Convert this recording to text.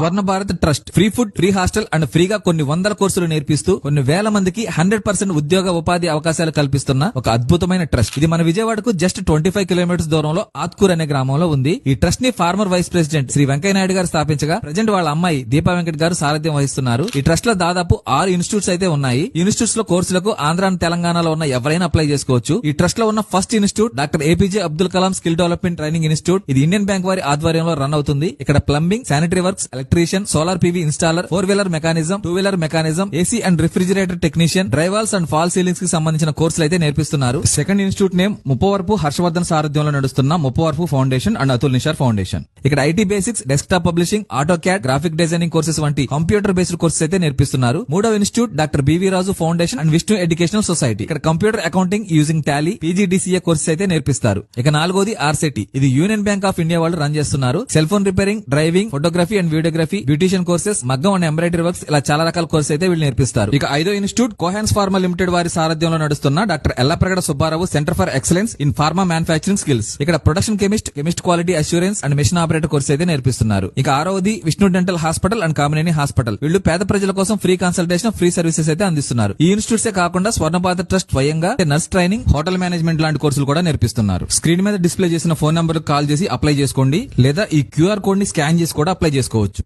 Swarna Bharat trust free food, free hostel and ఫ్రీగా కొన్ని వందల కోర్సులు నేర్పిస్తూ కొన్ని వేల మందికి 100% ఉద్యోగ ఉపాధి అవకాశాలు కల్పిస్తున్న ఒక అద్భుతమైన ట్రస్ట్. ఇది మన విజయవాడకు జస్ట్ 25 కిలోమీటర్స్ దూరంలో ఆత్కూర్ అనే గ్రామంలో ఉంది. ఈ ట్రస్ట్ ని former vice president Shri Venkaiah Naidu garu స్థాపించగా ప్రజెంట్ వాళ్ళ అమ్మాయి దీపా వెంకట్ గారు సారథ్యం వహిస్తున్నారు. ఈ ట్రస్ట్ లో దాదాపు 6 ఇన్స్టిట్యూట్స్ అయితే ఉన్నాయి. ఇన్స్టిట్యూట్స్ లో కోర్సులకు ఆంధ్ర తెలంగాణలో ఉన్న ఎవరైనా అప్లై చేసుకోవచ్చు. ఈ ట్రస్ట్ లో ఉన్న first institute doctor APJ Abdul Kalam skill development training institute. ఇది ఇండియన్ బ్యాంక్ వారి ఆధ్వర్యంలో రన్ అవుతుంది. ఇక్కడ plumbing, sanitary works, electrician, solar PV installer, four wheeler mechanism, two wheeler mechanism, AC and refrigerator technician, drywalls and false ceilings కి సంబంధించిన కోర్సులు అయితే నేర్పిస్తున్నారు. Second institute name Muppavarapu Harshavardhan సారథ్యంలో నడుస్తున్న Muppavarapu foundation and Atul Nishar foundation. ఇక్కడ IT basics, desktop publishing, AutoCAD, graphic designing courses వంటి computer based courses అయితే నేర్పిస్తున్నారు. మూడవ ఇన్స్టిట్యూట్ doctor BV Raju foundation and Vishnu educational society. ఇక్కడ computer accounting using Tally, PGDCA courses అయితే నేర్పిస్తారు. ఇక నాలుగోది ఆర్సెటి. ఇది యూనియన్ బ్యాంక్ ఆఫ్ ఇండియా వాళ్ళు రన్ చేస్తున్నారు. Cell phone repairing, driving, photography and videography, beautician courses, మగ్గం అండ్ ఎంబ్రాయిడరీ వర్క్స్, ఇలా చాలా రకాల కోర్సెస్ అయితే వీళ్ళు నేర్పిస్తారు. ఇక ఐదో ఇన్స్టిట్యూట్ కోహాన్స్ ఫార్మా లిమిటెడ్ వారి సారథ్యంలో నడుస్తున్న doctor Yellapragada Subbarao centre for excellence in pharma manufacturing skills. ఇక్కడ production chemist quality assurance and machine operator course అయితే నేర్పిస్తున్నారు. ఇక ఆరవది Vishnu dental hospital and Kamineni hospital. వీళ్ళు పేద ప్రజల కోసం ఫ్రీ కన్సల్టేషన్, ఫ్రీ సర్వీసెస్ అయితే అందిస్తున్నారు. ఈ ఇన్స్టిట్యూట్స్ కాకుండా స్వర్ణ భారత్ ట్రస్ట్ స్వయంగా నర్స్ ట్రైనింగ్, హోటల్ మేనేజ్మెంట్ లాంటి కోర్సులు కూడా నేర్పిస్తున్నారు. స్క్రీన్ మీద డిస్ప్లే చేసిన ఫోన్ నంబర్ కాల్ చేసి అప్లై చేసుకోండి, లేదా ఈ క్యూఆర్ కోడ్ ని స్కాన్ చేసి కూడా అప్లై చేసుకోవచ్చు.